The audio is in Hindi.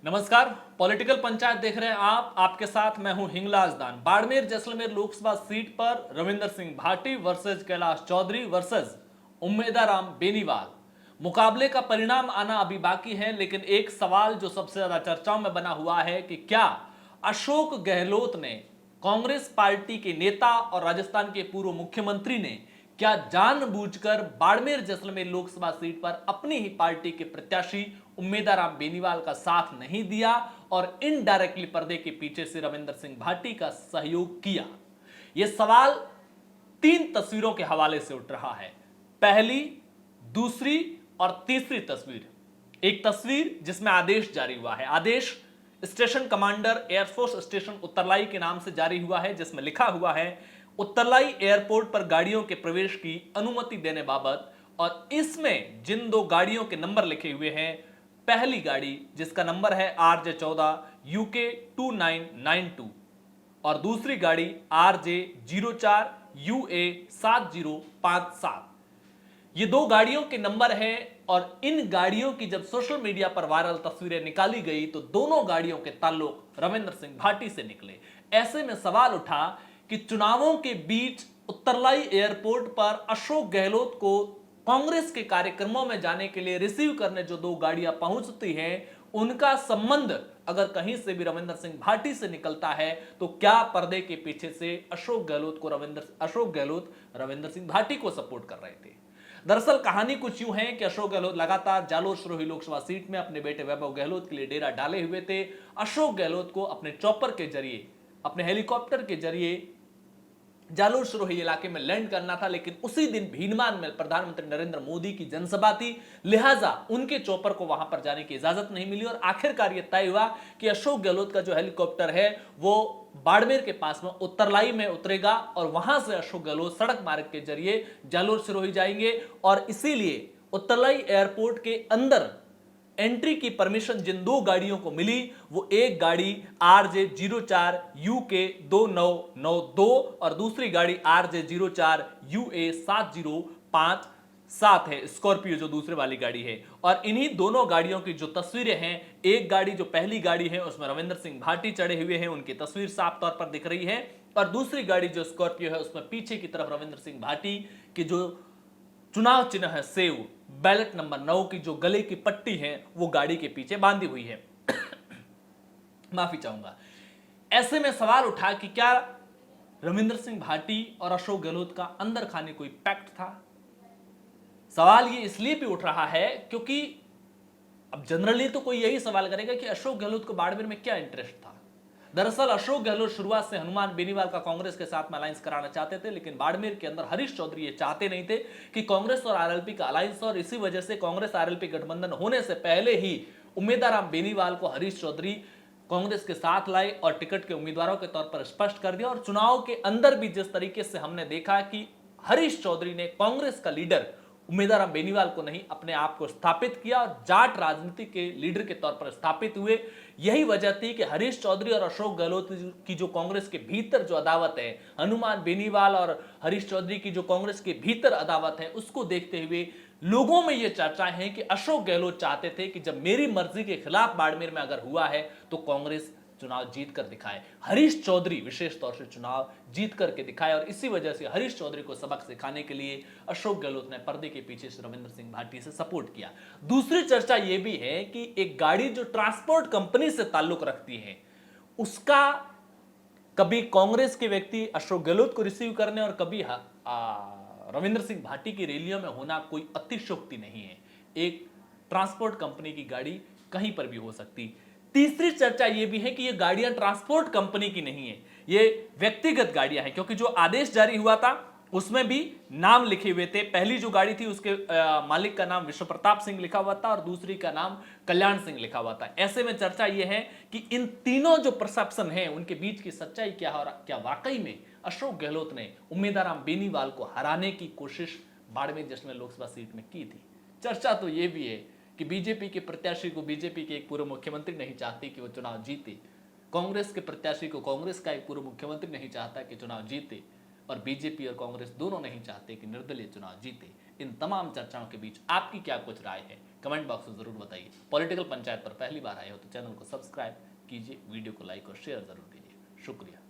नमस्कार। पॉलिटिकल पंचायत देख रहे हैं आप। आपके साथ मैं हूं हिंगलाज दान। बाड़मेर जैसलमेर लोकसभा सीट पर रविंदर सिंह भाटी वर्सेस कैलाश चौधरी वर्सेस उम्मेदाराम बेनीवाल। मुकाबले का परिणाम आना अभी बाकी है, लेकिन एक सवाल जो सबसे ज्यादा चर्चाओं में बना हुआ है कि क्या अशोक गहलोत ने, कांग्रेस पार्टी के नेता और राजस्थान के पूर्व मुख्यमंत्री ने, क्या जानबूझकर बाड़मेर जैसलमेर लोकसभा सीट पर अपनी ही पार्टी के प्रत्याशी उम्मेदाराम बेनीवाल का साथ नहीं दिया और इनडायरेक्टली पर्दे के पीछे से रविंदर सिंह भाटी का सहयोग किया? यह सवाल तीन तस्वीरों के हवाले से उठ रहा है। पहली, दूसरी और तीसरी तस्वीर। एक तस्वीर जिसमें आदेश जारी हुआ है। आदेश स्टेशन कमांडर एयरफोर्स स्टेशन उत्तरलाई के नाम से जारी हुआ है, जिसमें लिखा हुआ है उत्तरलाई एयरपोर्ट पर गाड़ियों के प्रवेश की अनुमति देने बाबत। और इसमें जिन दो गाड़ियों के नंबर लिखे हुए हैं, पहली गाड़ी जिसका नंबर है RJ14 UK 2992 और दूसरी गाड़ी RJ04 UA 7057। ये दो गाड़ियों के नंबर हैं और इन गाड़ियों की जब सोशल मीडिया पर वायरल तस्वीरें निकाली गई तो दोनों गाड़ियों के ताल्लुक रविंदर सिंह भाटी से निकले। ऐसे में सवाल उठा कि चुनावों के बीच उत्तरलाई एयरपोर्ट पर अशोक गहलोत को कांग्रेस के कार्यक्रमों में जाने के लिए रिसीव करने जो दो गाड़ियां पहुंचती हैं, उनका संबंध अगर कहीं से भी रविंदर सिंह भाटी से निकलता है तो क्या पर्दे के पीछे से अशोक गहलोत रविंदर सिंह भाटी को सपोर्ट कर रहे थे? दरअसल कहानी कुछ यूं है कि अशोक गहलोत लगातार जालोर सिरोही लोकसभा सीट में अपने बेटे वैभव गहलोत के लिए डेरा डाले हुए थे। अशोक गहलोत को अपने चॉपर के जरिए, अपने हेलीकॉप्टर के जरिए जालोर सिरोही इलाके में लैंड करना था, लेकिन उसी दिन भीनमार में प्रधानमंत्री नरेंद्र मोदी की जनसभा थी, लिहाजा उनके चॉपर को वहां पर जाने की इजाजत नहीं मिली और आखिरकार यह तय हुआ कि अशोक गहलोत का जो हेलीकॉप्टर है वो बाड़मेर के पास में उत्तरलाई में उतरेगा और वहां से अशोक गहलोत सड़क मार्ग के जरिए जालोर सिरोही जाएंगे। और इसीलिए उत्तरलाई एयरपोर्ट के अंदर एंट्री की परमिशन जिन दो गाड़ियों को मिली, वो एक गाड़ी RJ04 UK 2992 और दूसरी गाड़ी RJ04 UA 7057 है, स्कॉर्पियो जो दूसरे वाली गाड़ी है। और इन्हीं दोनों गाड़ियों की जो तस्वीरें हैं, एक गाड़ी जो पहली गाड़ी है उसमें रविंदर सिंह भाटी चढ़े हुए हैं, उनकी तस्वीर साफ तौर पर दिख रही है, और दूसरी गाड़ी जो स्कॉर्पियो है उसमें पीछे की तरफ रविंदर सिंह भाटी की जो चुनाव चिन्ह है सेव, बैलेट नंबर 9 की जो गले की पट्टी है वो गाड़ी के पीछे बांधी हुई है। माफी चाहूंगा। ऐसे में सवाल उठा कि क्या रविंदर सिंह भाटी और अशोक गहलोत का अंदर खाने कोई पैक्ट था? सवाल ये इसलिए भी उठ रहा है क्योंकि अब जनरली तो कोई यही सवाल करेगा कि अशोक गहलोत को बाड़मेर में क्या इंटरेस्ट था। दरअसल अशोक गहलोत शुरुआत से हनुमान बेनीवाल का कांग्रेस के साथ में अलायंस कराना चाहते थे, लेकिन बाड़मेर के अंदर हरीश चौधरी ये चाहते नहीं थे कि कांग्रेस और आरएलपी का अलायंस, और इसी वजह से कांग्रेस आरएलपी गठबंधन होने से पहले ही उम्मेदाराम बेनीवाल को हरीश चौधरी कांग्रेस के साथ लाए और टिकट के उम्मीदवारों के तौर पर स्पष्ट कर दिया। और चुनाव के अंदर भी जिस तरीके से हमने देखा कि हरीश चौधरी ने कांग्रेस का लीडर उम्मेदाराम बेनीवाल को नहीं, अपने आप को स्थापित किया और जाट राजनीति के लीडर के तौर पर स्थापित हुए। यही वजह थी कि हरीश चौधरी और अशोक गहलोत की जो कांग्रेस के भीतर जो अदावत है, हनुमान बेनीवाल और हरीश चौधरी की जो कांग्रेस के भीतर अदावत है, उसको देखते हुए लोगों में यह चर्चा है कि अशोक गहलोत चाहते थे कि जब मेरी मर्जी के खिलाफ बाड़मेर में अगर हुआ है तो कांग्रेस चुनाव जीत कर दिखाए, हरीश चौधरी विशेष तौर से चुनाव जीत करके दिखाए। और इसी वजह से हरीश चौधरी को सबक सिखाने के लिए अशोक गहलोत ने पर्दे के पीछे से रविंदर सिंह भाटी से सपोर्ट किया। दूसरी चर्चा यह भी है कि एक गाड़ी जो ट्रांसपोर्ट कंपनी से ताल्लुक रखती है, उसका कभी कांग्रेस के व्यक्ति अशोक गहलोत को रिसीव करने और कभी रविंदर सिंह भाटी की रैलियों में होना कोई अतिशयोक्ति नहीं है। एक ट्रांसपोर्ट कंपनी की गाड़ी कहीं पर भी हो सकती। तीसरी चर्चा यह भी है कि ये गाड़ियां ट्रांसपोर्ट कंपनी की नहीं है, ये व्यक्तिगत गाड़ियां हैं, क्योंकि जो आदेश जारी हुआ था उसमें भी नाम लिखे हुए थे। पहली जो गाड़ी थी उसके मालिक का नाम विश्व प्रताप सिंह लिखा हुआ था और दूसरी का नाम कल्याण सिंह लिखा हुआ था। ऐसे में चर्चा यह है कि इन तीनों जो परसेप्शन है उनके बीच की सच्चाई क्या है, और क्या वाकई में अशोक गहलोत ने उम्मेदाराम बेनीवाल को हराने की कोशिश बाड़मेर जैसलमेर लोकसभा सीट में की थी। चर्चा तो यह भी है कि बीजेपी के प्रत्याशी को बीजेपी के एक पूर्व मुख्यमंत्री नहीं चाहती कि वो चुनाव जीते, कांग्रेस के प्रत्याशी को कांग्रेस का एक पूर्व मुख्यमंत्री नहीं चाहता कि चुनाव जीते, और बीजेपी और कांग्रेस दोनों नहीं चाहते कि निर्दलीय चुनाव जीते। इन तमाम चर्चाओं के बीच आपकी क्या कुछ राय है, कमेंट बॉक्स में जरूर बताइए। पॉलिटिकल पंचायत पर पहली बार आए हो तो चैनल को सब्सक्राइब कीजिए, वीडियो को लाइक और शेयर जरूर कीजिए। शुक्रिया।